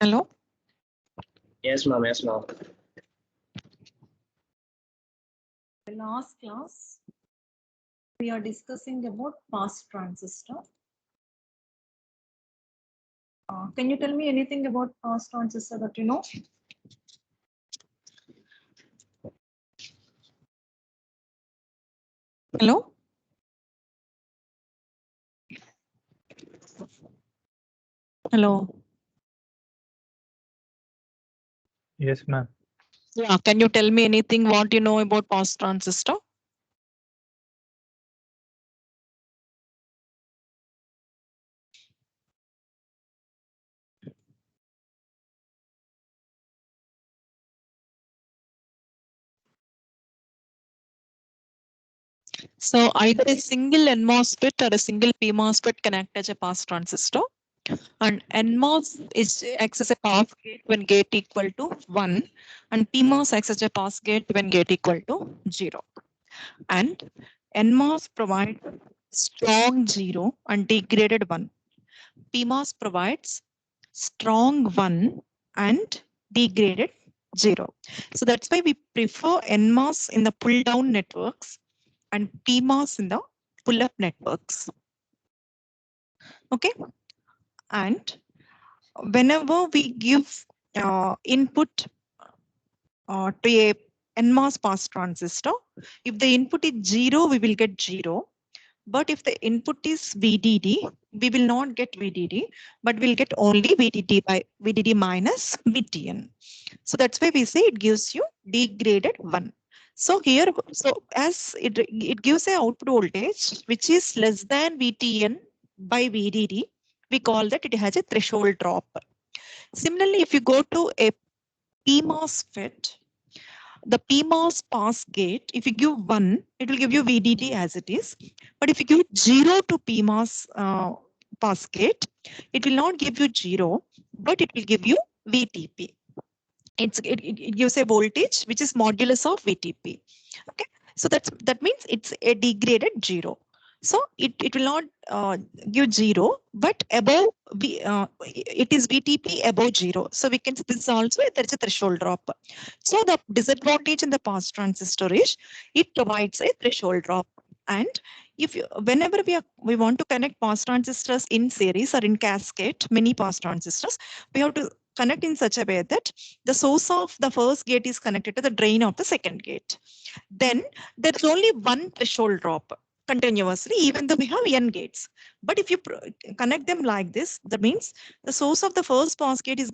Hello? Yes, ma'am. Yes, ma'am. The last class, we are discussing about pass transistor. Can you tell me anything about pass transistor that you know? Hello? Hello? Yes, ma'am. Yeah, can you tell me anything what you know about pass transistor? So either a single NMOS bit or a single PMOS bit can act as a pass transistor. And NMOS acts as a pass gate when gate equal to 1, and PMOS acts as a pass gate when gate equal to 0. And NMOS provides strong 0 and degraded 1. PMOS provides strong 1 and degraded 0. So that's why we prefer NMOS in the pull down networks and PMOS in the pull up networks. Okay. And whenever we give input to a NMOS pass transistor, if the input is 0, we will get 0. But if the input is VDD, we will not get VDD, but we'll get only VDD minus VTN. So that's why we say it gives you degraded 1. So here, so as it gives a output voltage which is less than VTN by VDD, we call that it has a threshold drop. Similarly, if you go to a PMOS FET, the PMOS pass gate, if you give 1, it will give you VDD as it is. But if you give 0 to PMOS pass gate, it will not give you 0, but it will give you VTP. It gives a voltage which is modulus of VTP. Okay, so that means it's a degraded 0. So it will not give 0, but above it is VTP above 0. So we can see this also there is a threshold drop. So the disadvantage in the pass transistor is it provides a threshold drop. And if you, whenever we want to connect pass transistors in series or in cascade, many pass transistors, we have to connect in such a way that the source of the first gate is connected to the drain of the second gate. Then there's only one threshold drop continuously, even though we have n gates. But if you connect them like this, that means the source of the first pass gate is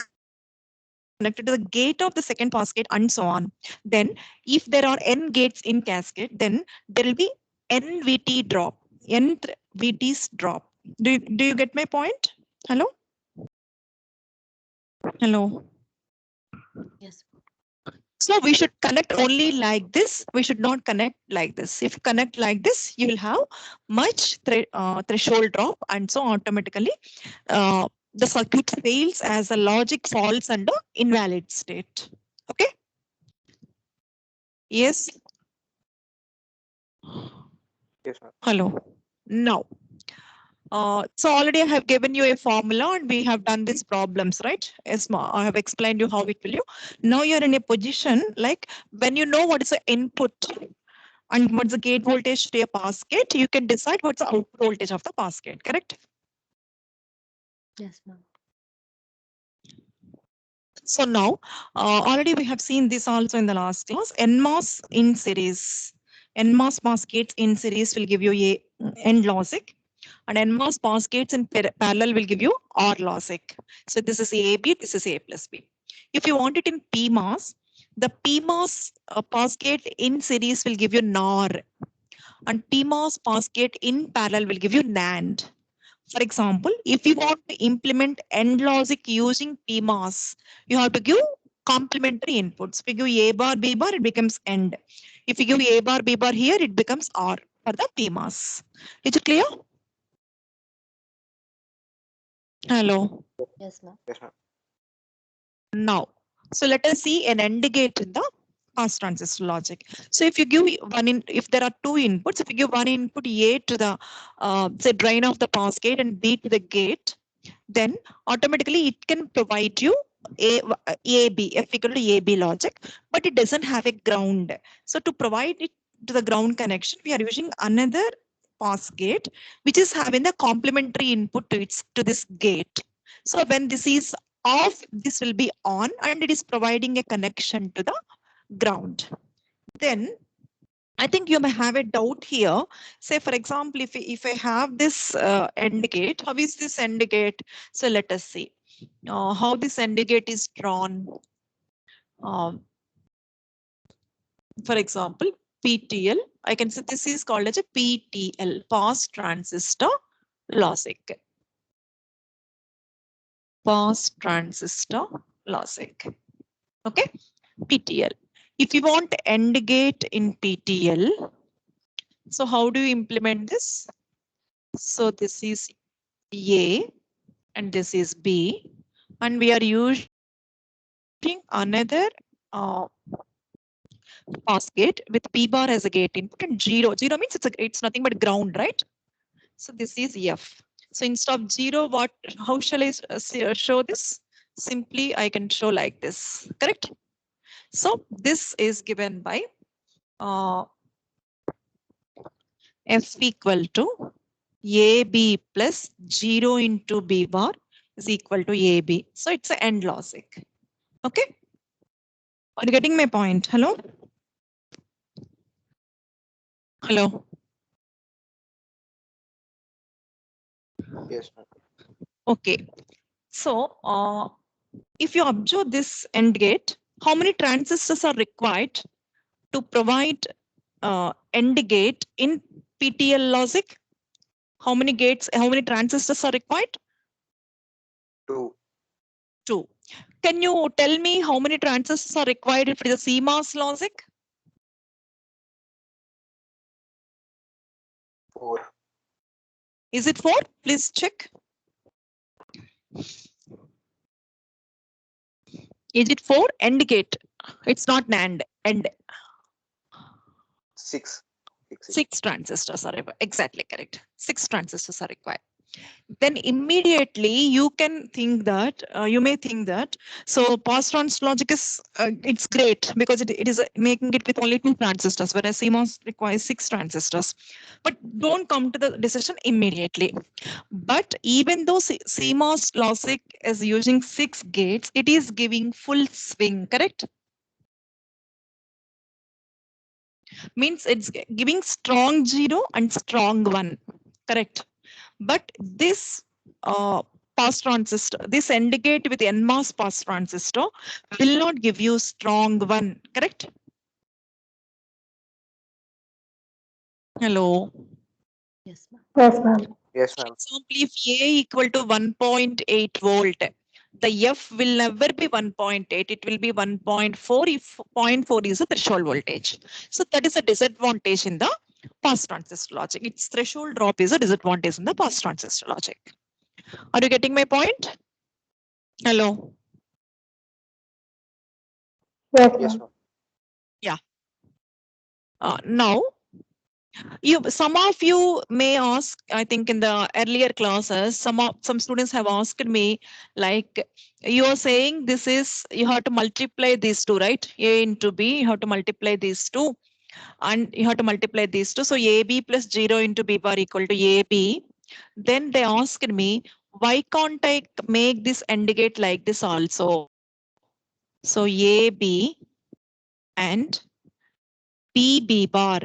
connected to the gate of the second pass gate and so on. Then if there are n gates in cascade, then there will be NVT drop, n VTs drop. Do you get my point? Hello? Hello? Yes. So we should connect only like this. We should not connect like this. If you connect like this, you will have much threshold drop, and so automatically the circuit fails as the logic falls under invalid state. Okay. Yes. Yes, ma'am. Hello. Now. So already I have given you a formula and we have done these problems, right? Yes, I have explained you how it will you. Now you're in a position like when you know what is the input and what's the gate voltage to a pass gate, you can decide what's the output voltage of the pass gate, correct? Yes, ma'am. So now already we have seen this also in the last class. NMOS in series, NMOS pass gates in series will give you a N logic. And NMOS pass gates in parallel will give you OR logic. So this is AB, this is A plus B. If you want it in PMOS, the PMOS pass gate in series will give you NOR. And PMOS pass gate in parallel will give you NAND. For example, if you want to implement AND logic using PMOS, you have to give complementary inputs. If you give A bar, B bar, it becomes AND. If you give A bar, B bar here, it becomes OR for the PMOS. Is it clear? Hello. Yes, ma'am. Yes, ma'am. Now, so let us see an AND gate in the pass transistor logic. So if you give one in, if there are two inputs, if you give one input A to the say drain of the pass gate and B to the gate, then automatically it can provide you AB, F equal to AB logic, but it doesn't have a ground. So to provide it to the ground connection, we are using another pass gate, which is having the complementary input to this gate. So when this is off, this will be on, and it is providing a connection to the ground. Then I think you may have a doubt here. Say, for example, if I have this AND gate, how is this AND gate? So let us see how this AND gate is drawn. Um, for example, PTL, I can say this is called as a PTL, pass transistor logic. Pass transistor logic. Okay, PTL. If you want AND gate in PTL, so how do you implement this? So this is A and this is B, and we are using another pass gate with P bar as a gate input and 0. 0 means it's nothing but ground, right? So this is F. So instead of 0, how shall I show this? Simply I can show like this, correct? So this is given by F equal to AB plus 0 into B bar is equal to AB. So it's an AND logic. Okay. Are you getting my point? Hello? Hello? Yes, ma'am. Okay. So if you observe this AND gate, how many transistors are required to provide AND gate in PTL logic? How many transistors are required? 2. 2. Can you tell me how many transistors are required for the CMOS logic? 4. Is it 4? Please check. Is it 4? AND gate. It's not NAND. AND. 6. 6 transistors are required. Exactly correct. 6 transistors are required. Then immediately you can think that you may think that so pass trans logic is it's great because it is making it with only 2 transistors, whereas CMOS requires 6 transistors. But don't come to the decision immediately. But even though CMOS logic is using 6 gates, it is giving full swing, correct? Means it's giving strong 0 and strong 1, correct? But this pass transistor, this AND gate with NMOS pass transistor will not give you strong 1, correct? Hello. Yes, ma'am. Yes, ma'am. Yes, For ma'am. example, if A equal to 1.8 volt, the F will never be 1.8, it will be 1.4 if 0.4 is the threshold voltage. So that is a disadvantage in the pass transistor logic. Its threshold drop is a disadvantage in the pass transistor logic. Are you getting my point? Hello. Yes, ma'am. Now, some of you may ask, I think in the earlier classes, some students have asked me, like, you are saying this is, you have to multiply these two, right? A into B, you have to multiply these two, and you have to multiply these two. So AB plus 0 into B bar equal to AB. Then they asked me, why can't I make this AND gate like this also? So AB and BB bar.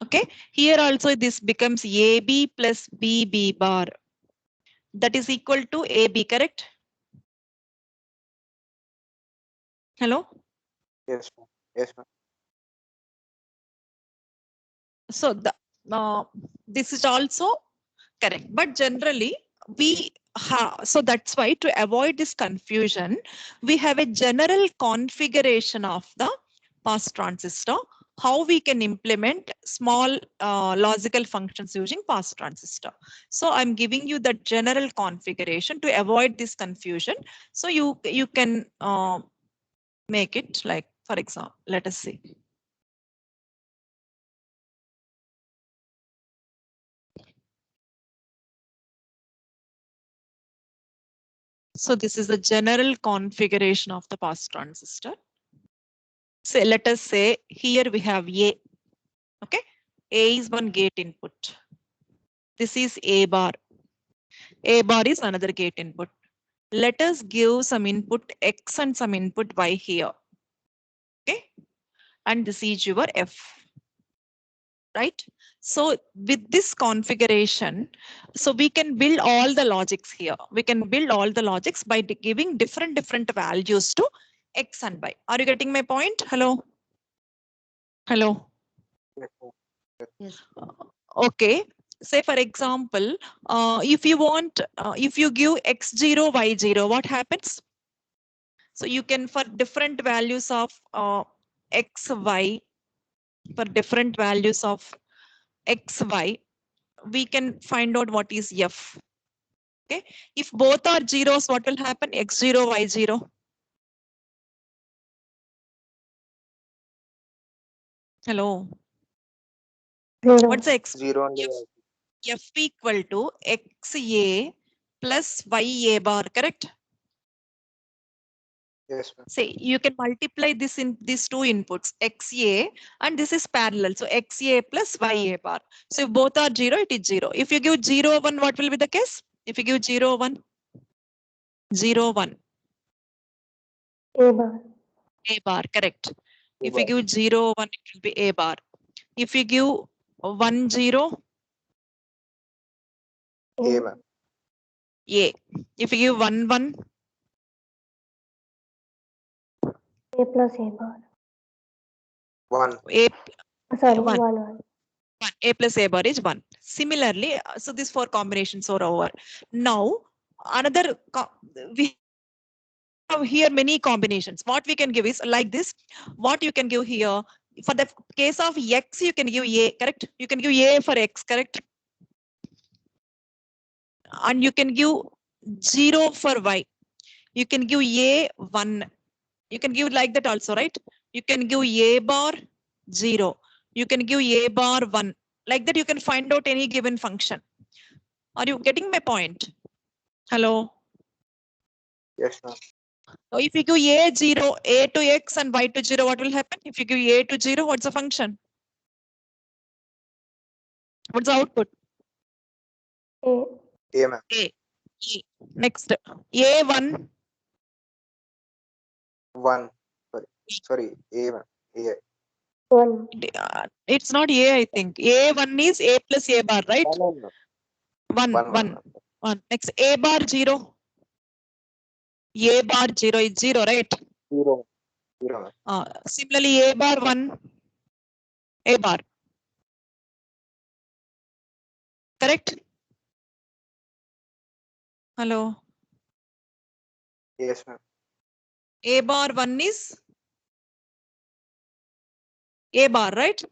Okay, here also this becomes AB plus BB bar. That is equal to AB, correct? Hello? Yes, ma'am. Yes, ma'am. So this is also correct. But generally, we have, so that's why to avoid this confusion, we have a general configuration of the pass transistor, how we can implement small logical functions using pass transistor. So I'm giving you the general configuration to avoid this confusion. So you can make it like, for example, let us see. So this is the general configuration of the pass transistor. So let us say here we have A. Okay, A is one gate input. This is A bar. A bar is another gate input. Let us give some input X and some input Y here. Okay, and this is your F. Right? So with this configuration, so we can build all the logics here. We can build all the logics by giving different values to X and Y. Are you getting my point? Hello? Hello? Yes, ma'am. Yes. Okay. Say for example, if you want, if you give X0, Y0, what happens? So you can, for different values of X, Y, for different values of X, Y, we can find out what is F. Okay. If both are zeros, what will happen? X0, Y0. Hello. What's the X? 0 and F equal to XA plus YA bar, correct? yes, ma'am. Say you can multiply this in these two inputs, XA, and this is parallel. So XA plus YA bar. So if both are 0, it is 0. If you give 0, 1, what will be the case? If you give 0, 1, 0, 1, A bar. A bar, correct. A If you bar. give 0, 1, it will be A bar. If you give 1, 0, A, A. ma'am. A. If you give 1, 1, A plus A bar. 1. A, Sorry, 1. 1. 1. A plus A bar is 1. Similarly, so these four combinations are over. Now, another, we have here many combinations. What we can give is like this. What you can give here, for the case of X, you can give A, correct? You can give A for X, correct? And you can give 0 for Y. You can give A 1. You can give like that also, right? You can give A bar 0. You can give A bar 1. Like that, you can find out any given function. Are you getting my point? Hello? Yes, ma'am. So if you give A 0, A to X and Y to 0, what will happen? If you give A to 0, what's the function? What's the output? A. A, ma'am. A. E. Next, A1, 1. Sorry. A, ma'am. A. 1. it's not A, I think. A1 is A plus A bar, right? 1, ma'am. 1, 1, 1, 1. Next, A bar 0. A bar 0 is 0, right? 0. 0, ma'am. Similarly, A bar 1, A bar. Correct? Hello? Yes, ma'am. A bar 1 is A bar, right?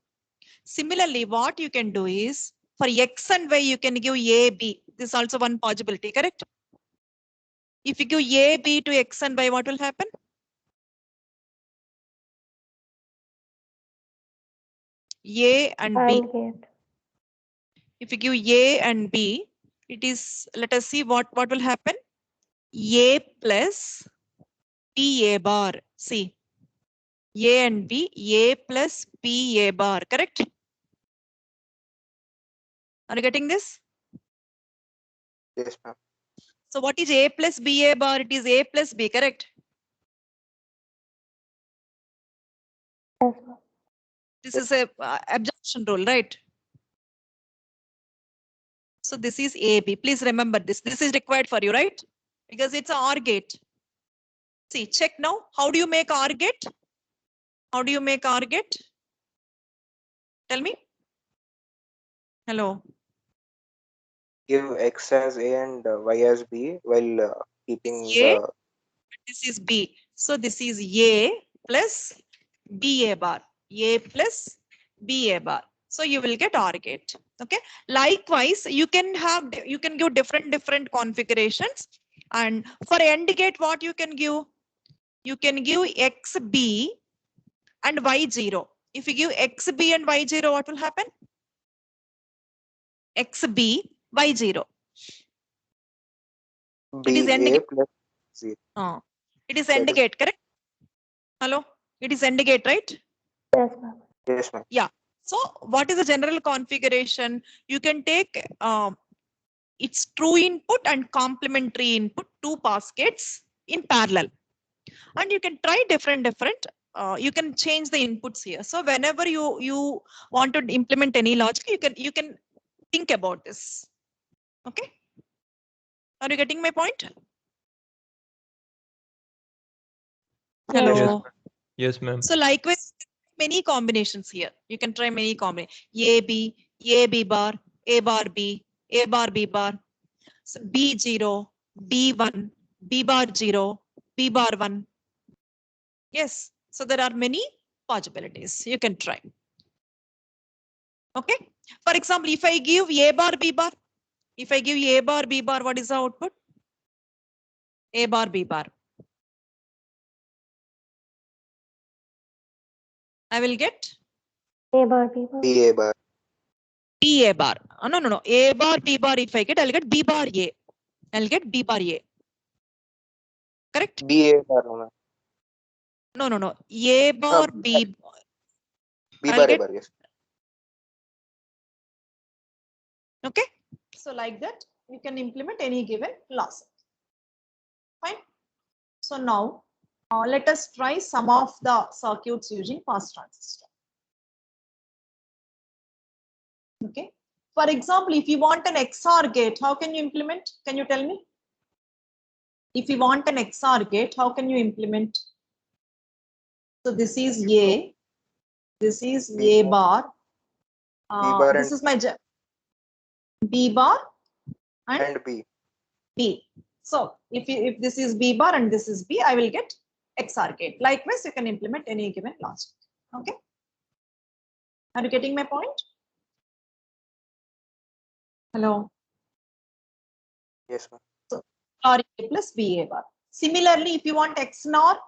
Similarly, what you can do is for X and Y, you can give A, B. This is also one possibility, correct? If you give A, B to X and Y, what will happen? A and B. AND gate. If you give A and B, it is, let us see what will happen. A plus B A bar. See, A and B, A plus B A bar, correct? Are you getting this? Yes, ma'am. So what is A plus B A bar? It is A plus B, correct? Yes, ma'am. This is a absorption rule, right? So this is AB. Please remember this. This is required for you, right? Because it's a OR gate. See, check now. How do you make OR gate? How do you make OR gate? Tell me. Hello. Give X as A and Y as B while keeping A, the. this is B. So this is A plus BA bar. A plus BA bar. So you will get OR gate. Okay. Likewise, you can give different configurations. And for AND gate, what you can give? You can give XB and Y0. If you give XB and Y0, what will happen? XB, Y0. It is AND B, A gate. plus 0. It is That AND is- gate, correct? Hello, it is AND gate, right? Yes, ma'am. Yes, ma'am. So what is the general configuration? You can take its true input and complementary input, two pass gates in parallel, and you can try different. You can change the inputs here. So whenever you want to implement any logic, you can think about this. Okay, are you getting my point? Hello. Yes. Yes, ma'am. So likewise, many combinations here. You can try many combinations. A B bar, A bar B, A bar B bar, so B0, B1, B bar 0, B bar 1. Yes. So there are many possibilities. You can try. Okay. For example, if I give A bar B bar, if I give A bar B bar, what is the output? A bar B bar. I will get A bar, B bar. B A bar. B A bar. No. A bar B bar. If I get, I'll get B bar A. I'll get B bar A. Correct? B A bar, ma'am. No. A bar B. B I'll bar A get- bar. Yes. Okay. So like that, you can implement any given logic. Fine. So now let us try some of the circuits using pass transistor. Okay. For example, if you want an XOR gate, how can you implement? Can you tell me? If you want an XOR gate, how can you implement? So this is A, this is B A bar. bar This and- is my B bar and and B. B. So if this is B bar and this is B, I will get XOR gate. Likewise, you can implement any given logic. Okay. Are you getting my point? Hello. Yes, ma'am. Or A plus B A bar. Similarly, if you want XNOR,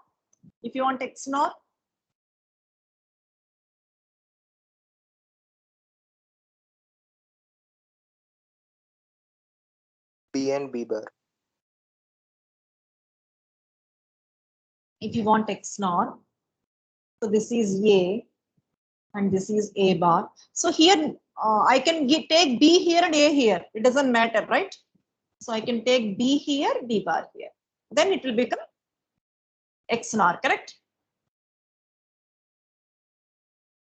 B and B bar. if you want XNOR, so this is A and this is A bar. So here I can take B here and A here. It doesn't matter, right? So I can take B here, B bar here. Then it will become XNOR, correct?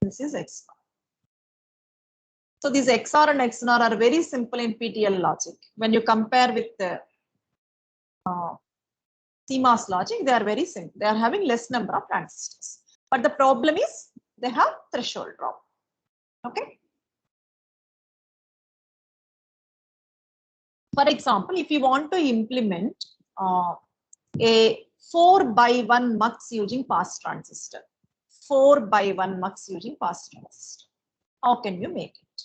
This is XNOR. So these XOR and XNOR are very simple in PTL logic. When you compare with the CMOS logic, they are very simple. They are having less number of transistors. But the problem is they have threshold drop. Okay. For example, if you want to implement a 4x1 mux using pass transistor, 4x1 mux using pass transistor, how can you make it?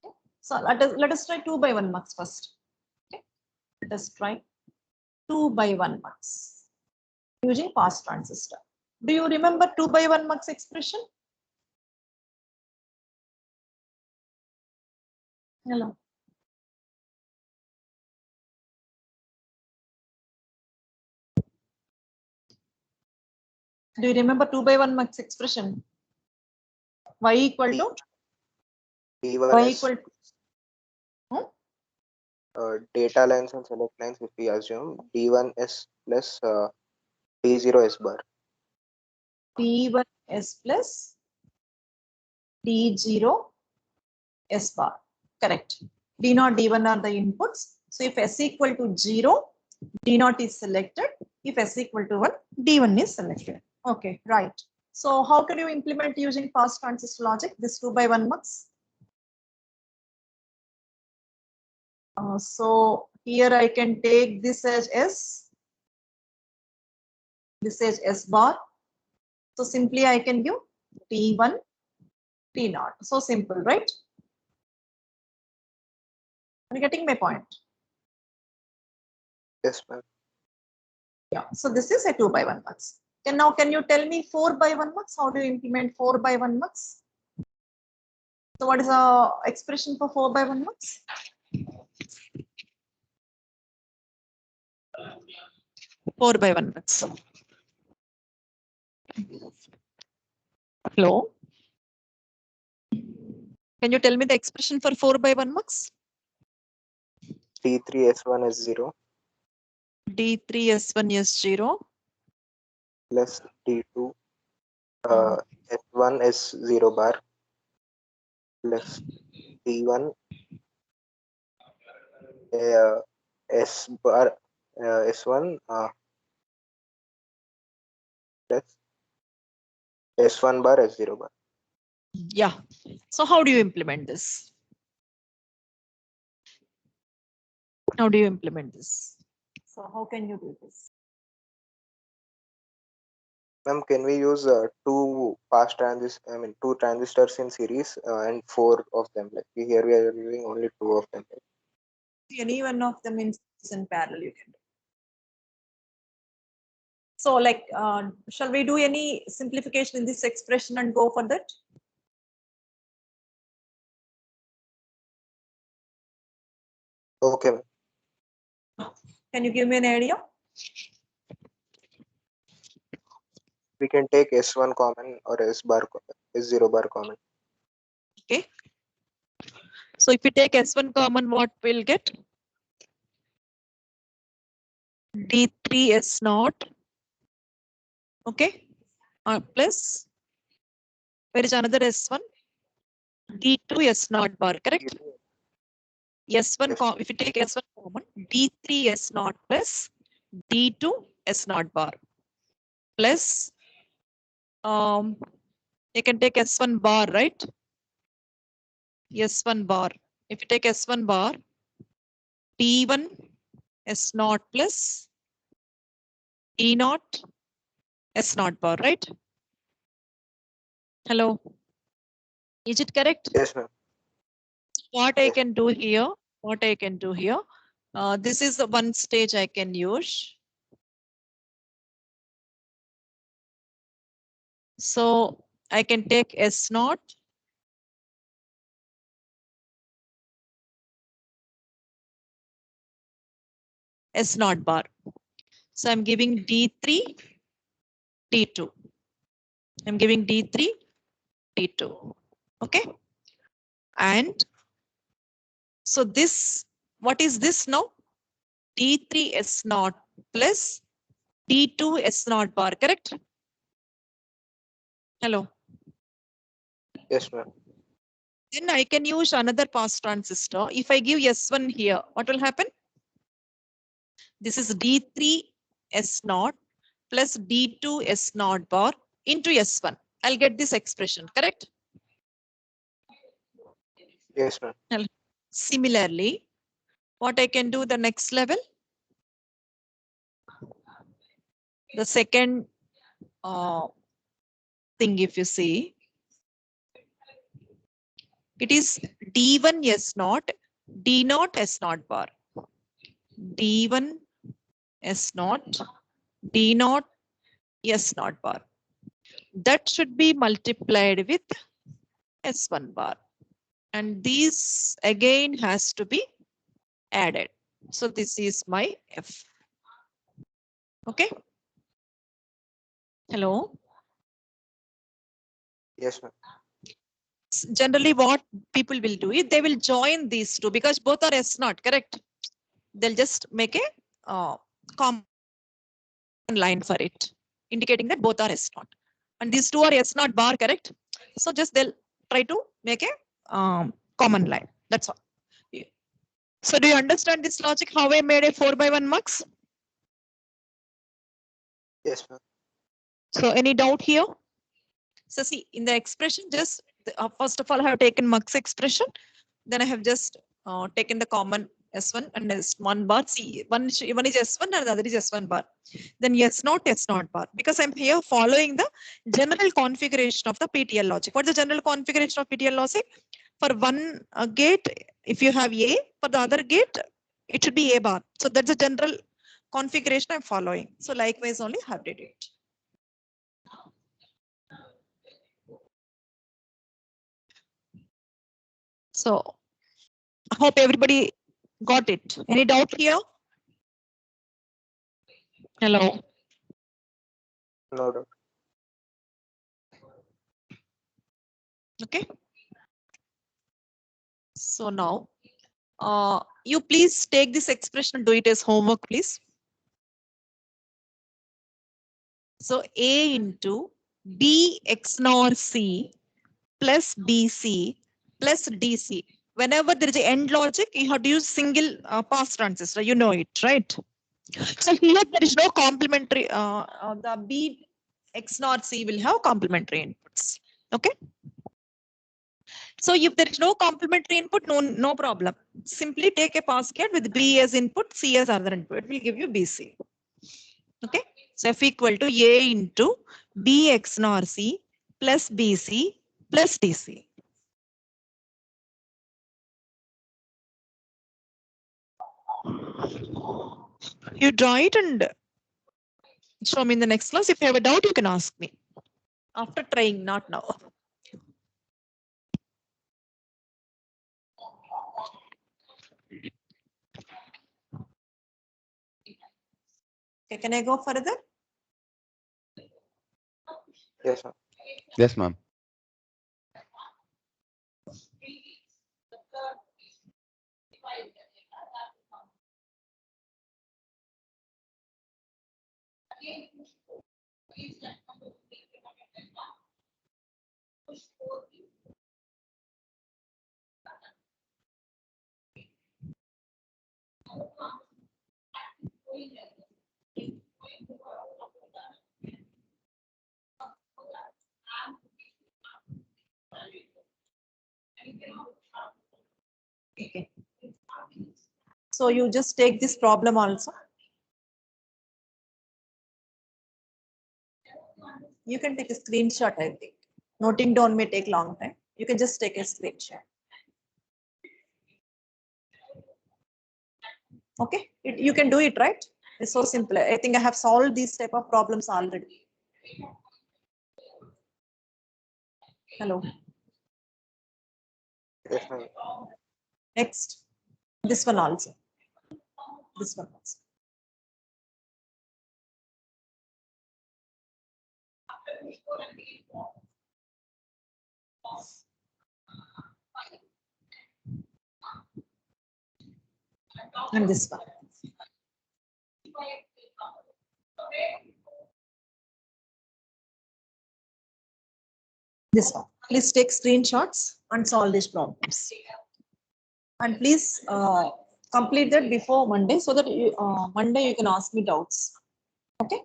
Okay. So let us try 2x1 mux first. Okay. Let us try 2x1 mux using pass transistor. Do you remember 2x1 mux expression? Hello. Do you remember 2x1 mux expression? Y equal to D1 y is equal to data lines and select lines. If we assume D1 S plus D0 S bar. D1 S plus D0 S bar. Correct. D0, D1 are the inputs. So if S equal to 0, D0 is selected. If S equal to 1, D1 is selected. Okay, right. So how can you implement using pass transistor logic this 2x1 mux? So here I can take this as S, this as S bar. So simply I can give T1, T0. So simple, right? Are you getting my point? Yes, ma'am. Yeah. So this is a 2x1 mux. And now can you tell me 4x1 mux? How do you implement 4x1 mux? So what is the expression for 4x1 mux? 4/1 mux. Hello. Can you tell me the expression for 4/1 mux? D3S1 is 0 D3S1 is 0 plus D2 S1 is 0 bar plus D1 S bar S1 plus S1 bar S0 bar. Yeah. So how do you implement this? How do you implement this? So how can you do this? Ma'am, can we use two two transistors in series and four of them? Like here we are using only two of them. Right? Any one of them in parallel you can do. So like, shall we do any simplification in this expression and go for that? Okay, ma'am. Can you give me an idea? We can take S1 common or S0 bar common. Okay. So if we take S1 common, what we'll get? D3S0. Okay. Plus, where is another S1? D2S0 bar, correct? S1, Yes. if you take S1 common, D3S0 plus D2S0 bar plus, you can take S1 bar, right? S1 bar. If you take S1 bar, D1 S0 plus D0 S0 bar, right? Hello. Is it correct? Yes, ma'am. What I Yes. can do here, this is the one stage I can use. So I can take S0. S0 bar. So I'm giving D3, D2. I'm giving D3, D2. Okay. And so this, what is this now? D3 S0 plus D2 S0 bar, correct? Hello. Yes, ma'am. Then I can use another pass transistor. If I give S1 here, what will happen? This is D3 S0 plus D2 S0 bar into S1. I'll get this expression, correct? Yes, ma'am. Similarly, what I can do the next level? The second thing, if you see, it is D1 S0, D0 S0 bar. D1 S0, D0 S0 bar. That should be multiplied with S1 bar. And these again has to be added. So this is my F. Okay. Hello. Yes, ma'am. Generally what people will do is they will join these two because both are S0, correct? They'll just make a common line for it, indicating that both are S0. And these two are S0 bar, correct? So just they'll try to make a common line. That's all. So do you understand this logic? How I made a 4/1 mux? Yes, ma'am. So any doubt here? So see, in the expression, just first of all, I have taken mux expression. Then I have just taken the common S1 and S1 bar. See, one is S1 and the other is S1 bar. Then S0, S0 bar. Because I'm here following the general configuration of the PTL logic. What's the general configuration of PTL logic? For one gate, if you have A, for the other gate, it should be A bar. So that's the general configuration I'm following. So likewise only have did it. So I hope everybody got it. Any doubt here? Hello. No doubt. Okay. So now, you please take this expression and do it as homework, please. So A into B X nor C plus BC plus DC. Whenever there is an end logic, you have to use single pass transistor. You know it, right? So here there is no complementary. The B X nor C will have complementary inputs. Okay. So if there is no complementary input, no problem. Simply take a pass gate with B as input, C as other input. It will give you BC. Okay. So F equal to A into B X nor C plus BC plus DC. You draw it and show me in the next class. If you have a doubt, you can ask me. After trying, not now. Okay, can I go further? Yes, ma'am. Yes, ma'am. Okay. So you just take this problem also. You can take a screenshot, I think. Noting down may take long time. You can just take a screenshot. Okay, you can do it, right? It's so simple. I think I have solved these type of problems already. Hello. Yes, ma'am. Next, this one also. This one also. And this one. This one. Please take screenshots and solve these problems. And please complete that before Monday so that Monday you can ask me doubts. Okay.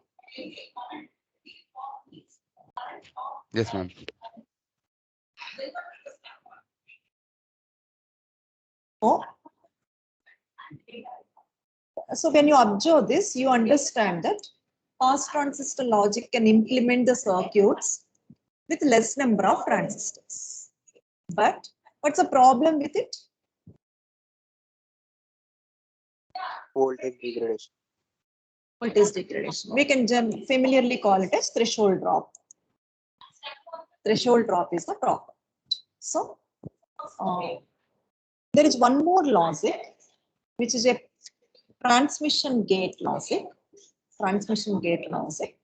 Yes, ma'am. Oh. So when you observe this, you understand that pass transistor logic can implement the circuits with less number of transistors. But what's the problem with it? Voltage degradation. Voltage degradation. We can familiarly call it as threshold drop. Threshold drop is the problem. So there is one more logic, which is a transmission gate logic. Transmission gate logic,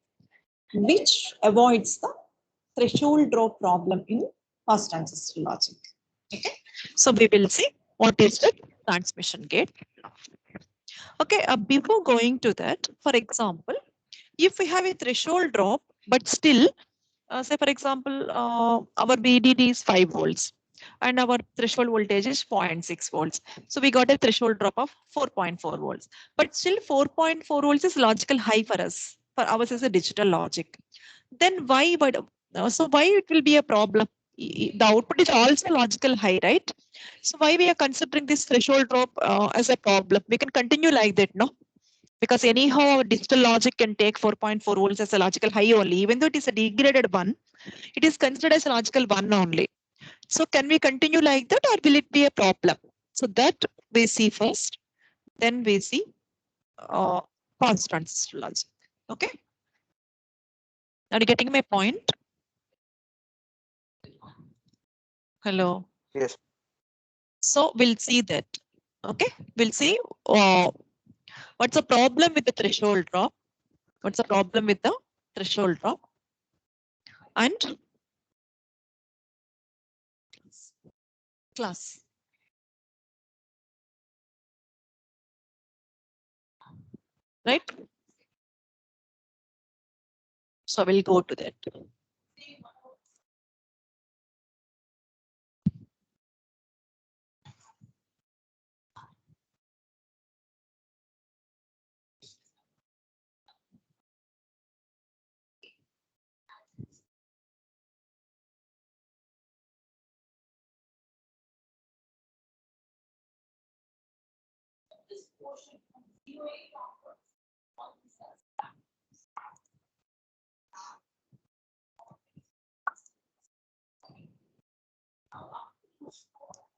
which avoids the threshold drop problem in pass transistor logic. Okay, so we will see what is the transmission gate. Okay, before going to that, for example, if we have a threshold drop, but still, say for example, our VDD is 5 volts and our threshold voltage is 0.6 volts. So we got a threshold drop of 4.4 volts, but still 4.4 volts is logical high for us. For ours is a digital logic. Then why? But so why it will be a problem? The output is also logical high, right? So why we are considering this threshold drop as a problem? We can continue like that, no? Because anyhow, our digital logic can take 4.4 volts as a logical high only, even though it is a degraded one, it is considered as a logical one only. So can we continue like that or will it be a problem? So that we see first, then we see pass transistor logic. Okay. Are you getting my point? Hello. Yes. So we'll see that. Okay. We'll see what's the problem with the threshold drop. What's the problem with the threshold drop? And class. Right? So we'll go to that.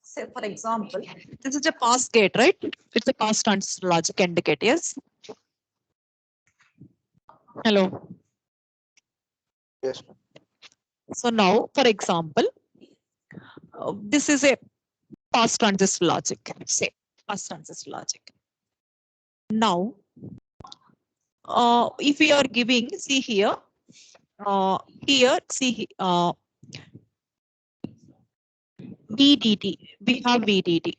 Say for example, this is a pass gate, right? It's a pass transistor logic AND gate, yes? Hello. Yes. So now, for example, this is a pass transistor logic. Say pass transistor logic. Now, if we are giving, see here, VDD, we have VDD.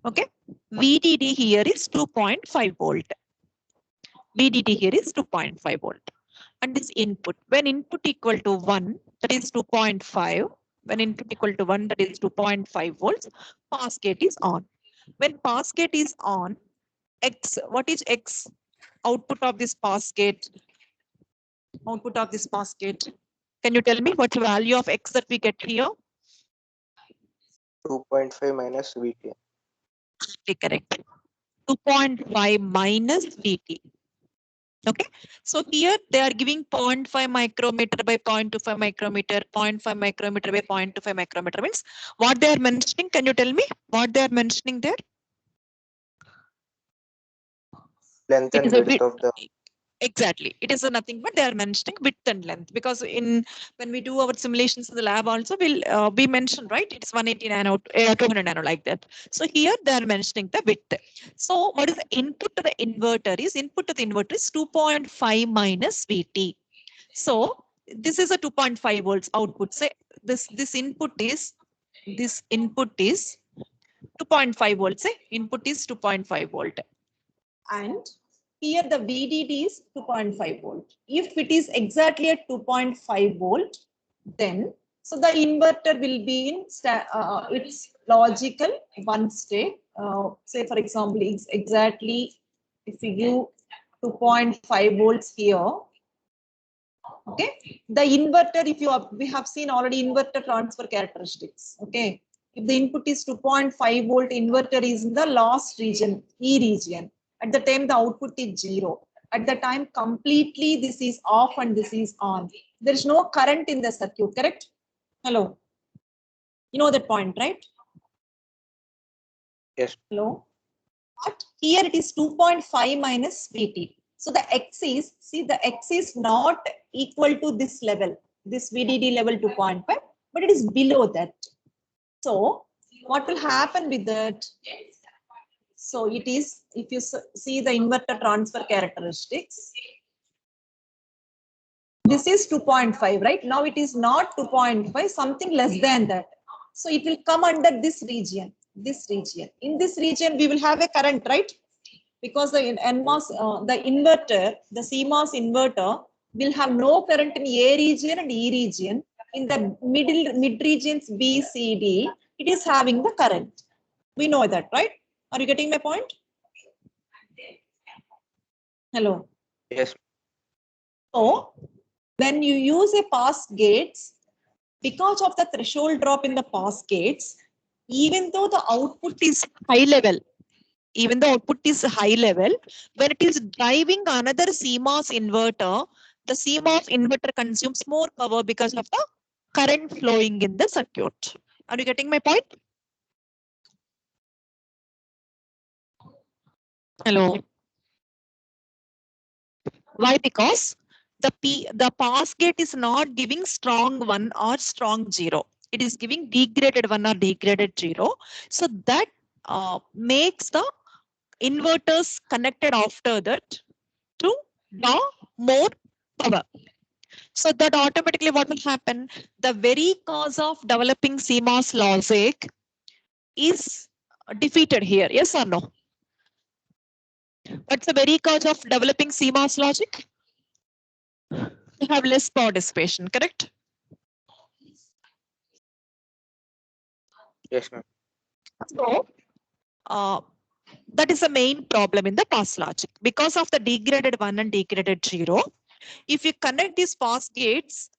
Okay, VDD here is 2.5 volt. VDD here is 2.5 volt. And this input, when input equal to 1, that is 2.5. When input equal to 1, that is 2.5 volts, pass gate is on. When pass gate is on, X, what is X? Output of this pass gate. Output of this pass gate. Can you tell me what's the value of X that we get here? 2.5 minus VT. Correct. 2.5 minus VT. Okay, so here they are giving 0.5 micrometer by 0.25 micrometer, 0.5 micrometer by 0.25 micrometer means what they are mentioning. Can you tell me what they are mentioning there? Length It and is a width bit of the. exactly. It is a nothing but they are mentioning width and length because in when we do our simulations in the lab also will be mentioned, right? It's 180 nano, 200 nano like that. So here they are mentioning the width. So what is the input to the inverter is 2.5 minus VT. So this is a 2.5 volts output. Say this input is 2.5 volts. Say input is 2.5 volt. And here the VDD is 2.5 volt. If it is exactly at 2.5 volt, then so the inverter will be in its logical one state. Say for example, it's exactly if we give 2.5 volts here. Okay, the inverter, if you have, we have seen already inverter transfer characteristics. Okay, if the input is 2.5 volt, inverter is in the last region, E region. At the time the output is 0. At the time completely this is off and this is on. There is no current in the circuit, correct? Hello. You know that point, right? Yes. Hello. But here it is 2.5 minus VT. So the X is, see the X is not equal to this level, this VDD level 2.5, but it is below that. So what will happen with that? So it is, if you see the inverter transfer characteristics, this is 2.5, right? Now it is not 2.5, something less than that. So it will come under this region, this region. In this region, we will have a current, right? Because the NMOS, the inverter, the CMOS inverter will have no current in A region and E region. In the mid regions B, C, D, it is having the current. We know that, right? Are you getting my point? Hello. Yes. So when you use a pass gates, because of the threshold drop in the pass gates, even though the output is high level, even the output is high level, when it is driving another CMOS inverter, the CMOS inverter consumes more power because of the current flowing in the circuit. Are you getting my point? Hello. Why? Because the pass gate is not giving strong 1 or strong 0. It is giving degraded 1 or degraded 0. So that makes the inverters connected after that to the more power. So that automatically what will happen? The very cause of developing CMOS logic is defeated here. Yes or no? What's the very cause of developing CMOS logic? You have less power dissipation, correct? Yes, ma'am. So that is the main problem in the pass logic. Because of the degraded 1 and degraded 0, if you connect these pass gates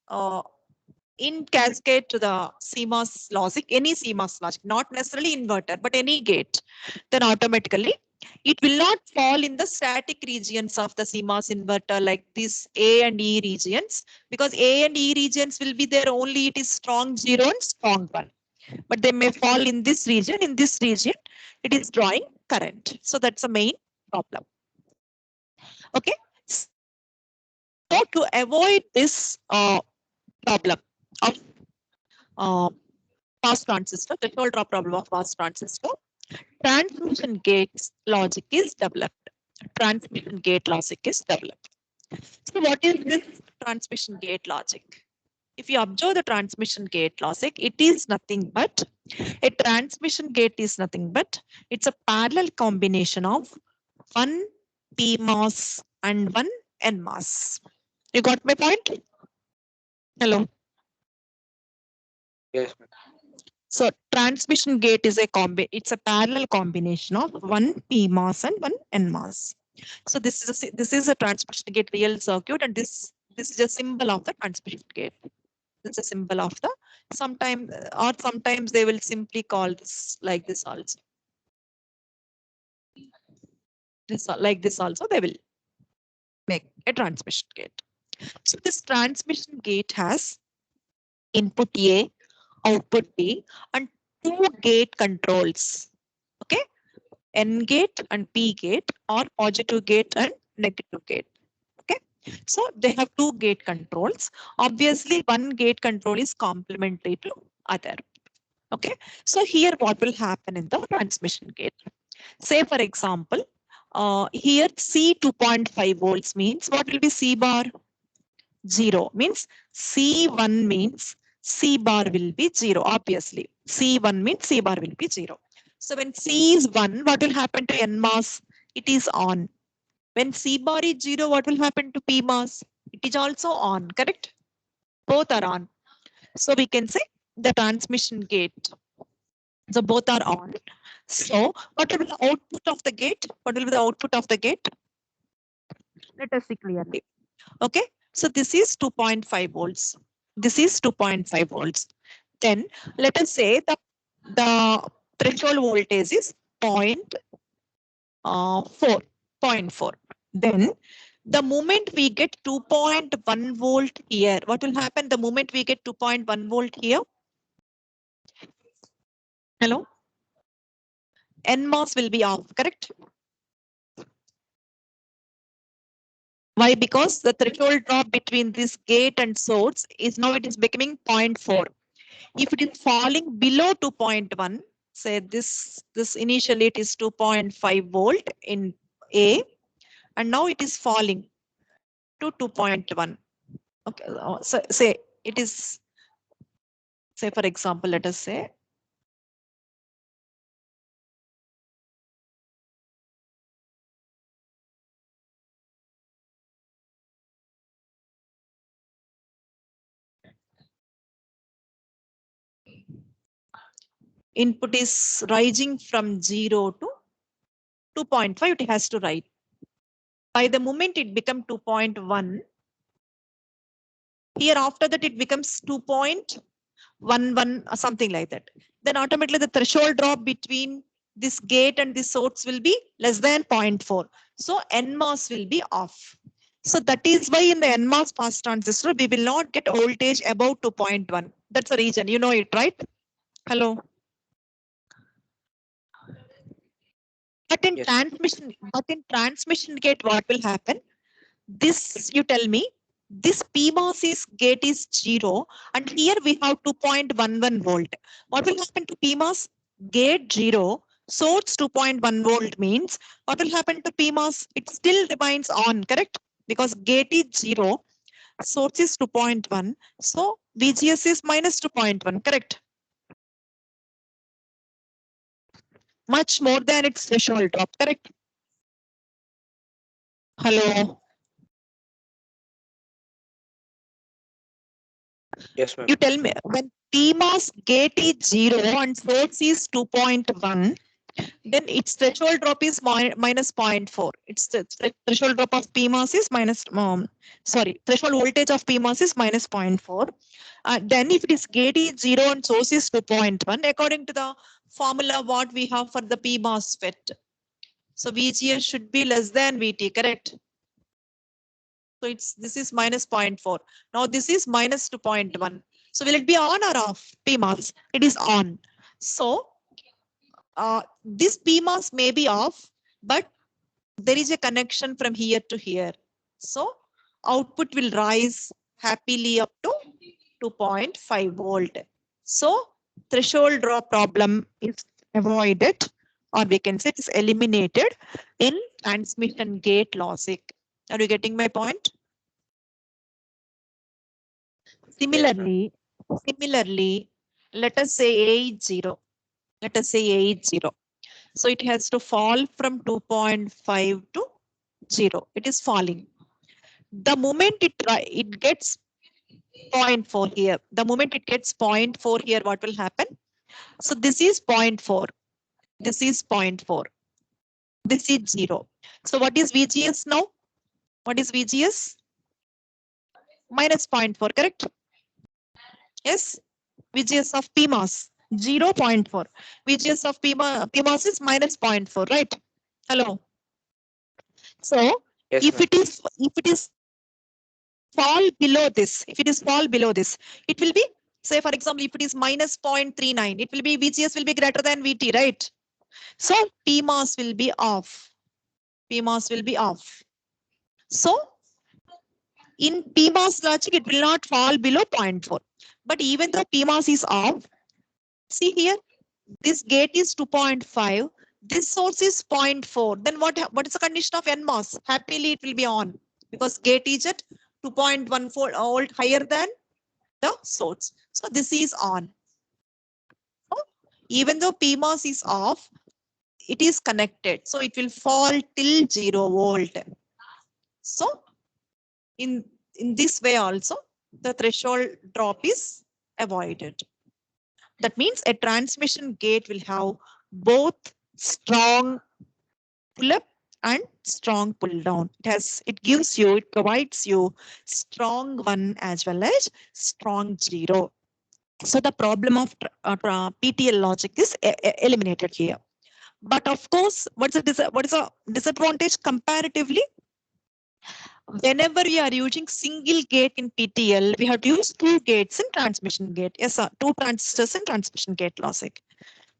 in cascade to the CMOS logic, any CMOS logic, not necessarily inverter, but any gate, then automatically it will not fall in the static regions of the CMOS inverter like this A and E regions, because A and E regions will be there only it is strong 0 and strong 1. But they may fall in this region. In this region, it is drawing current. So that's the main problem. Okay. So to avoid this problem of pass transistor, the threshold drop problem of pass transistor, transmission gates logic is developed. Transmission gate logic is developed. So what is this transmission gate logic? If you observe the transmission gate logic, it is nothing but a transmission gate is nothing but it's a parallel combination of one PMOS and one NMOS. You got my point? Hello. Yes, ma'am. So transmission gate is it's a parallel combination of one PMOS and one NMOS. So this is a transmission gate real circuit, and this is a symbol of the transmission gate. This is a symbol of the sometimes they will simply call this like this also. Like this also they will make a transmission gate. So this transmission gate has input A, output B, and two gate controls. Okay, N gate and P gate, or positive gate and negative gate. Okay, so they have two gate controls. Obviously, one gate control is complementary to other. Okay, so here what will happen in the transmission gate? Say for example, here C 2.5 volts means what will be C bar? 0 means C1 means C bar will be 0. Obviously, C1 means C bar will be 0. So when C is 1, what will happen to NMOS? It is on. When C bar is 0, what will happen to PMOS? It is also on, correct? Both are on. So we can say the transmission gate. So both are on. So what will be the output of the gate? What will be the output of the gate? Let us see clearly. Okay, so this is 2.5 volts. This is 2.5 volts. Then let us say the threshold voltage is 0.4. Then the moment we get 2.1 volt here, what will happen the moment we get 2.1 volt here? Hello? NMOS will be off, correct? Why? Because the threshold drop between this gate and source is now it is becoming 0.4. If it is falling below 2.1, say this initially it is 2.5 volt in A, and now it is falling to 2.1. Okay, so say it is, say for example, let us say input is rising from 0 to 2.5, it has to rise. By the moment it becomes 2.1, here after that it becomes 2.11 or something like that. Then automatically the threshold drop between this gate and this source will be less than 0.4. So NMOS will be off. So that is why in the NMOS pass transistor, we will not get voltage above 2.1. That's the reason. You know it, right? Hello. But in Yes. transmission gate, what will happen? This you tell me. This PMOS gate is 0, and here we have 2.11 volt. What will happen to PMOS? Gate 0, source 2.1 volt means what will happen to PMOS? It still remains on, correct? because gate is 0, source is 2.1. So VGS is minus 2.1, correct? Much more than its threshold drop, correct? Hello. Yes, ma'am. You tell me, when PMOS gate is 0 and source is 2.1, then its threshold drop is minus 0.4. It's the threshold drop of PMOS is minus, threshold voltage of PMOS is minus 0.4. Then if it is gate is 0 and source is 2.1, according to the formula what we have for the PMOS FET. So VGS should be less than VT, correct? So this is minus 0.4. Now this is minus 2.1. So will it be on or off? PMOS. It is on. So this PMOS may be off, but there is a connection from here to here. So output will rise happily up to 2.5 volt. So threshold drop problem is avoided, or we can say it is eliminated in transmission gate logic. Are you getting my point? Similarly, let us say A is 0. Let us say A is 0. So it has to fall from 2.5 to 0. It is falling. The moment it gets 0.4 here, the moment it gets 0.4 here, what will happen? So this is 0.4. This is 0.4. This is 0. So what is VGS now? What is VGS? Minus 0.4, correct? Yes. VGS of PMOS 0.4. VGS of PMOS is minus 0.4, right? Hello. So Yes, if ma'am. it is fall below this, it will be, say for example, if it is minus 0.39, it will be VGS will be greater than VT, right? So PMOS will be off. PMOS will be off. So in PMOS logic, it will not fall below 0.4. But even though PMOS is off, see here, this gate is 2.5. This source is 0.4. Then what is the condition of NMOS? Happily, it will be on because gate is at 2.14 volt higher than the source. So this is on. So even though PMOS is off, it is connected. So it will fall till 0 volt. So in this way also, the threshold drop is avoided. That means a transmission gate will have both strong pull up and strong pull down. It provides you strong 1 as well as strong 0. So the problem of PTL logic is eliminated here. But of course, what is a disadvantage comparatively? Whenever we are using single gate in PTL, we have to use 2 gates in transmission gate. Yes, sir, 2 transistors in transmission gate logic.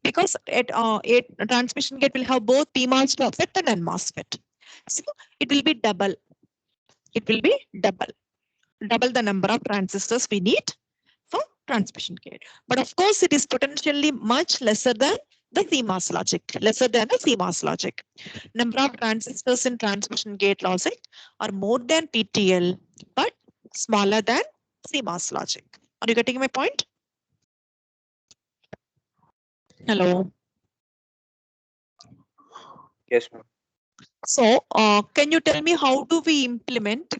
Because a transmission gate will have both PMOS FET and NMOS FET. So it will be double. It will be double the number of transistors we need for transmission gate. But of course, it is potentially much lesser than the CMOS logic, Number of transistors in transmission gate logic are more than PTL, but smaller than CMOS logic. Are you getting my point? Hello. Yes, ma'am. So, can you tell me how do we implement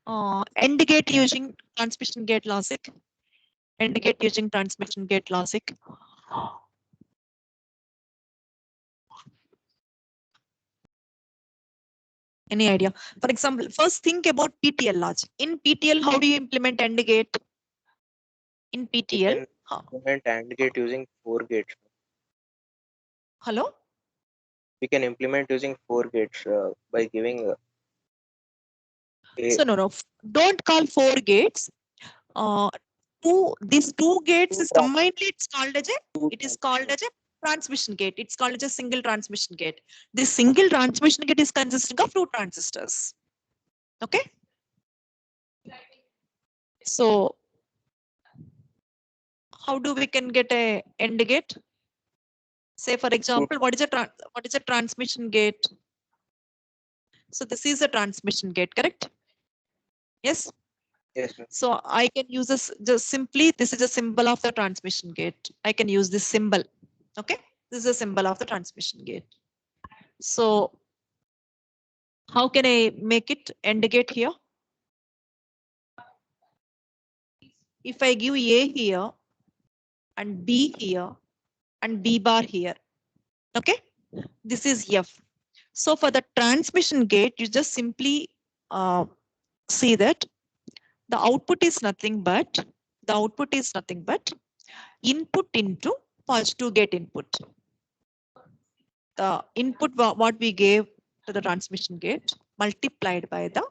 AND gate using transmission gate logic? AND gate using transmission gate logic. Any idea? For example, first think about PTL logic. In PTL, how do you implement AND gate? In We PTL, can implement AND gate using 4 gates. hello? We can implement using 4 gates by giving So no, don't call 4 gates. These 2 gates is combined. It's called as a transmission gate. It's called as a single transmission gate. This single transmission gate is consisting of 2 transistors. Okay. So how do we can get a AND gate? Say for example, what is a transmission gate? So this is a transmission gate, correct? Yes. Yes, ma'am. So I can use this just simply, this is a symbol of the transmission gate. I can use this symbol. Okay. This is a symbol of the transmission gate. So how can I make it AND gate here? If I give A here and B here and B bar here. Okay. This is F. So for the transmission gate, you just simply see that the output is nothing but input into positive gate input. The input what we gave to the transmission gate multiplied by the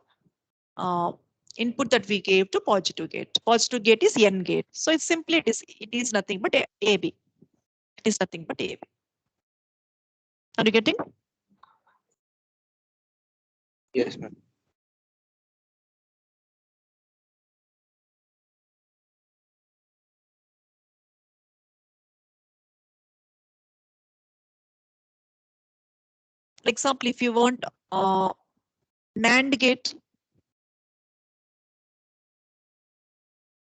input that we gave to positive gate. Positive gate is N gate. So it's simply it is nothing but AB. It is nothing but AB. Are you getting? Yes, ma'am. For example, if you want NAND gate,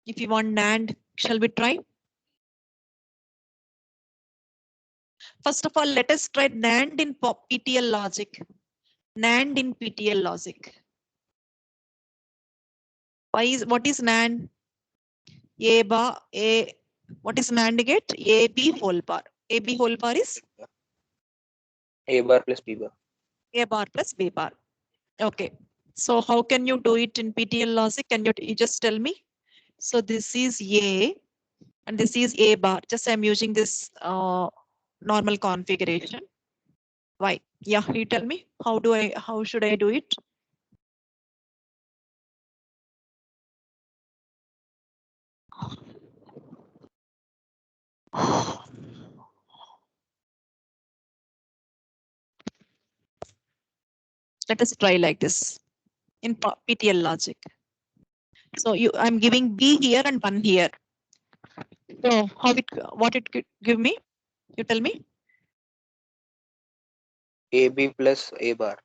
if you want NAND, shall we try? First of all, let us try NAND in PTL logic. NAND in PTL logic. What is NAND? A bar, A, what is NAND gate? AB whole bar. AB whole bar is A bar plus B bar. A bar plus B bar. Okay. So how can you do it in PTL logic? Can you just tell me? So this is A and this is A bar. Just I'm using this normal configuration. Why? Yeah, you tell me. How should I do it? Let us try like this in PTL logic. So I'm giving B here and 1 here. So what it could give me? You tell me. AB plus A bar.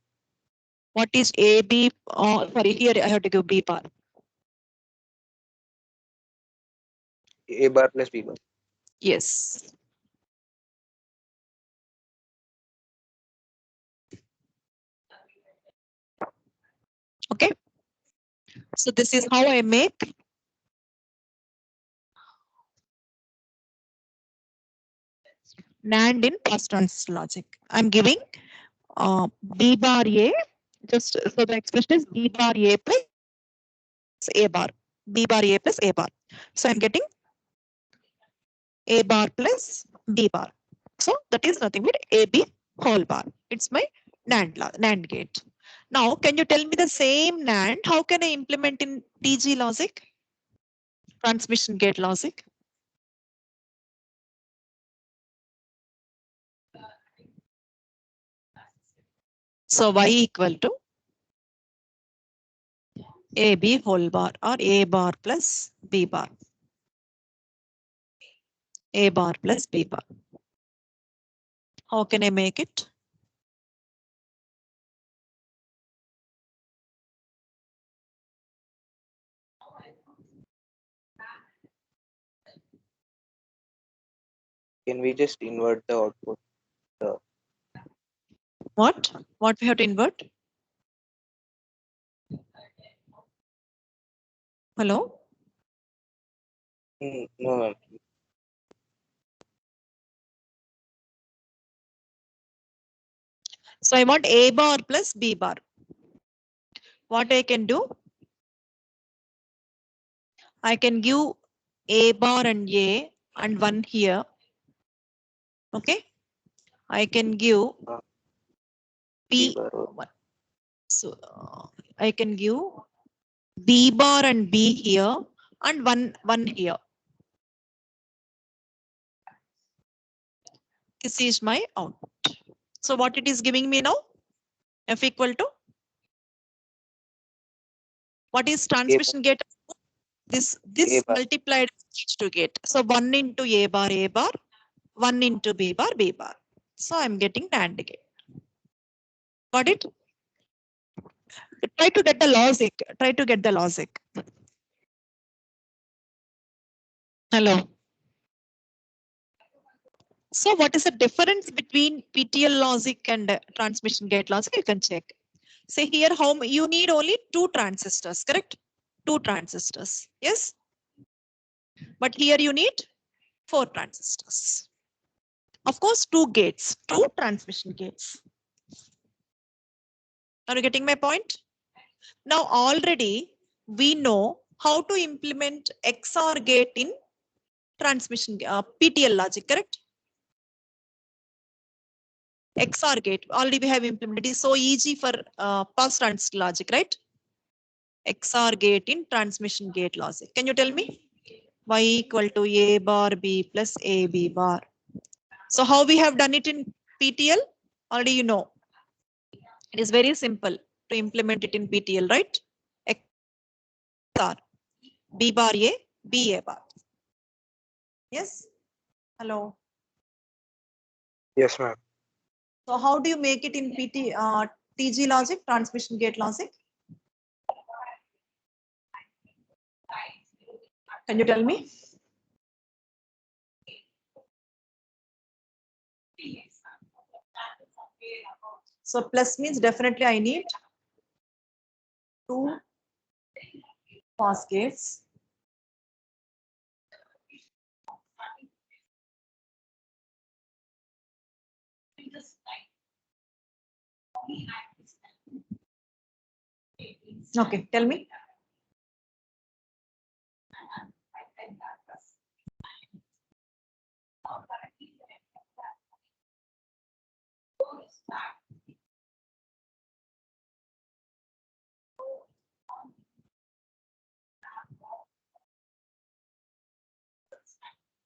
What is AB? Sorry, here I have to give B bar. A bar plus B bar. Yes. Okay. So this is how I make NAND in past transistor logic. I'm giving B bar A. Just so the expression is B bar A plus A bar. B bar A plus A bar. So I'm getting A bar plus B bar. So that is nothing but AB whole bar. It's my NAND gate. Now, can you tell me the same NAND? How can I implement in TG logic? Transmission gate logic. So Y equal to AB whole bar or A bar plus B bar. A bar plus B bar. How can I make it? Can we just invert the output? What? What we have to invert? Hello? No, ma'am. So I want A bar plus B bar. What I can do? I can give A bar and A and 1 here. Okay. I can give B B. bar or One. So I can give B bar and B here and one here. This is my output. So what it is giving me now? F equal to? What is transmission gate? This A bar. multiplied to gate. So 1 into A bar, 1 into B bar, B bar. So I'm getting NAND gate. Got it? Try to get the logic. Try to get the logic. Hello. So what is the difference between PTL logic and transmission gate logic? You can check. Say here how you need only 2 transistors, correct? 2 transistors. Yes. But here you need 4 transistors. Of course, 2 gates, 2 transmission gates. Are you getting my point? Now already we know how to implement XOR gate in transmission PTL logic, correct? XOR gate already we have implemented. It is so easy for pass transistor logic, right? XOR gate in transmission gate logic. Can you tell me? Y equal to A bar B plus AB bar. So how we have done it in PTL? Already you know. It is very simple to implement it in PTL, right? XOR B bar A, B A bar. Yes? Hello. Yes, ma'am. So how do you make it in TG logic, transmission gate logic? Can you tell me? So plus means definitely I need 2 pass gates. Okay, tell me.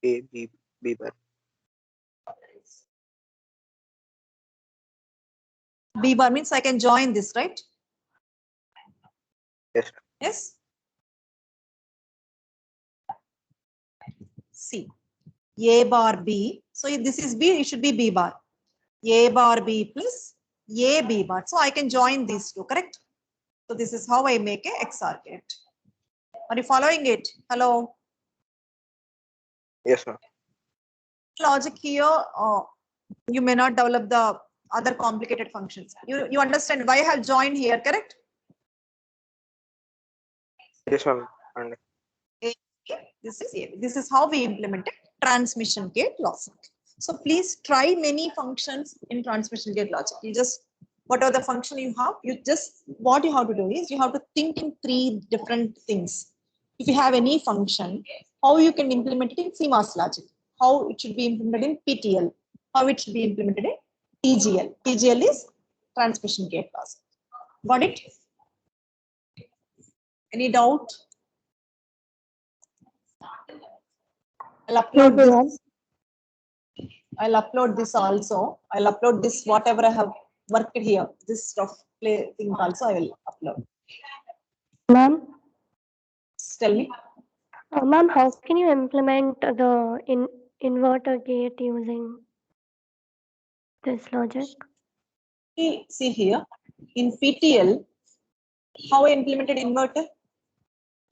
A, B, B bar. B bar means I can join this, right? Yes. Yes. C. A bar B. So if this is B, it should be B bar. A bar B plus A B bar. So I can join these two, correct? So this is how I make a XOR gate. Are you following it? Hello. Yes, ma'am. Logic here, you may not develop the other complicated functions. You understand why I have joined here, correct? Yes, ma'am. And This is how we implemented transmission gate logic. So please try many functions in transmission gate logic. You just whatever the function you have, what you have to do is you have to think in 3 different things. If you have any function, how you can implement it in CMOS logic, how it should be implemented in PTL, how it should be implemented in TGL. TGL is transmission gate logic. Got it? Any doubt? I'll upload Yes, ma'am. this. I'll upload this also. I'll upload this whatever I have worked here. This stuff play thing also I will upload. Ma'am, Tell me. ma'am, how can you implement the inverter gate using this logic? See here in PTL how I implemented inverter.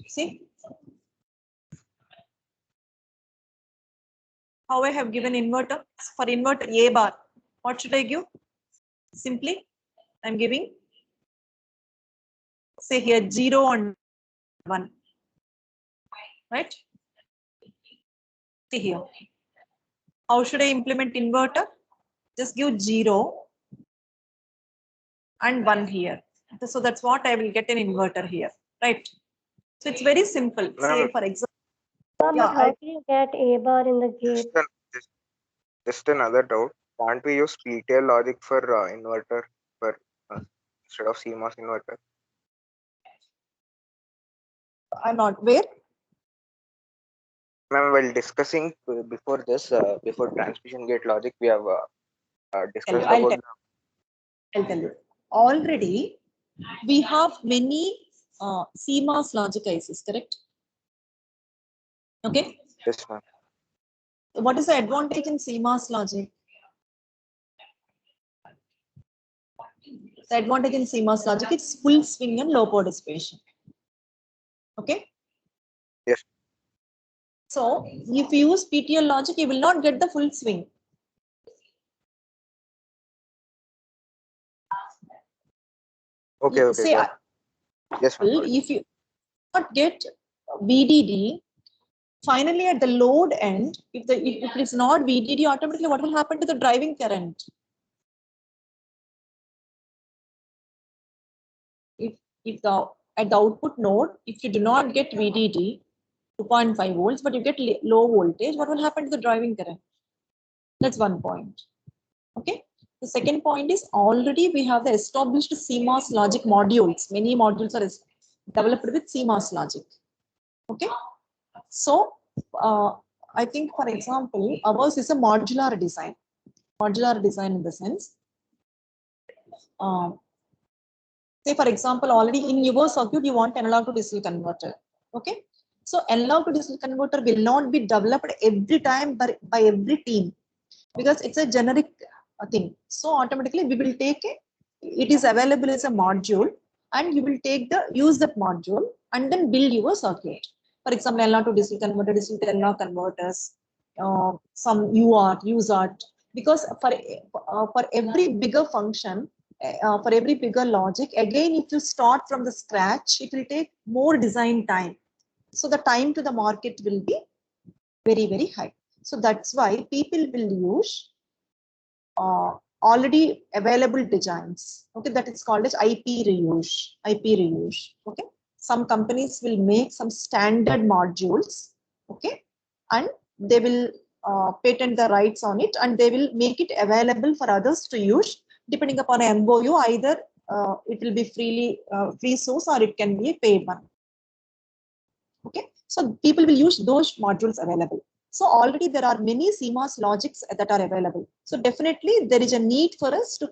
See how I have given inverter for inverter A bar. What should I give? Simply I'm giving say here 0 and 1. Right? See here. How should I implement inverter? Just give 0 and 1 here. So that's what I will get an inverter here. Right? So it's very simple. Say ma'am, for example. Ma'am, Yeah, but how can you get A bar in the gate? just another doubt. Can't we use PTL logic for inverter for instead of CMOS inverter? I'm not where. Ma'am, while discussing before this, before transmission gate logic, we have discussed I'll about tell you. Already we have many CMOS logic ICs, correct? Okay. this, ma'am. What is the advantage in CMOS logic? The advantage in CMOS logic, it's full swing and low power dissipation. Okay. Yes. So if you use PTL logic, you will not get the full swing. Okay. Say, got it. Yes, ma'am. if you not get VDD, finally at the load end, if it is not VDD, automatically what will happen to the driving current? If at the output node, if you do not get VDD 2.5 volts, but you get low voltage, what will happen to the driving current? That's one point. Okay. The second point is already we have the established CMOS logic modules. Many modules are developed with CMOS logic. Okay. So I think, for example, ours is a modular design. Modular design in the sense, say for example, already in your circuit you want analog to digital converter. Okay. So analog to digital converter will not be developed every time by every team, because it's a generic thing. So automatically we will take it is available as a module, and you will use that module and then build your circuit. For example, analog to digital converter, digital to analog converters, some UART, because for every bigger function, for every bigger logic, again, if you start from the scratch, it will take more design time. So the time to the market will be very, very high. So that's why people will use already available designs. Okay, that is called as IP reuse. Okay, some companies will make some standard modules. Okay, and they will patent the rights on it, and they will make it available for others to use. Depending upon an MOU, either it will be free source, or it can be a paid one. Okay, so people will use those modules available. So already there are many CMOS logics that are available. So definitely there is a need for us to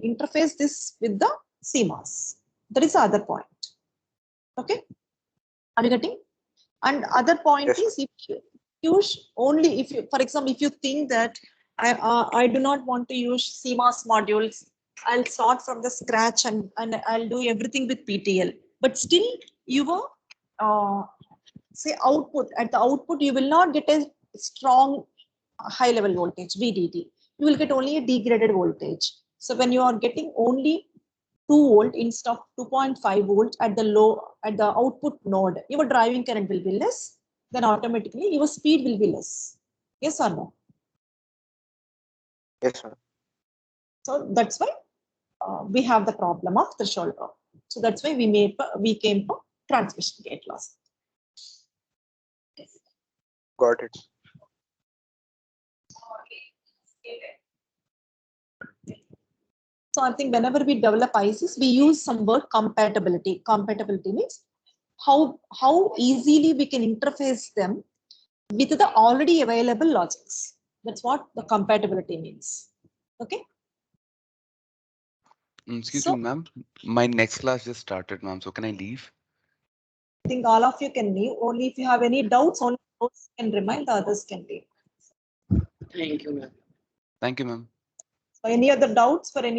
interface this with the CMOS. That is the other point. Okay, are you getting? And other point Yes, is, if you use only, if you, for example, if you think that I do not want to use CMOS modules, I'll start from the scratch and I'll do everything with PTL. But still, your say output, at the output you will not get a strong high level voltage VDD. You will get only a degraded voltage. So when you are getting only 2 volt instead of 2.5 volt at the output node, your driving current will be less. Then automatically your speed will be less. Yes or no? Yes, ma'am. So that's why we have the problem of threshold drop. So that's why we came for transmission gate loss. Got it. So I think whenever we develop ICs, we use some word compatibility. Compatibility means how easily we can interface them with the already available logics. That's what the compatibility means. Okay. Excuse So- me, ma'am. My next class just started, ma'am. So can I leave? I think all of you can leave. Only if you have any doubts, only those can remain, the others can leave. Thank you, ma'am. Thank you, ma'am. So any other doubts for any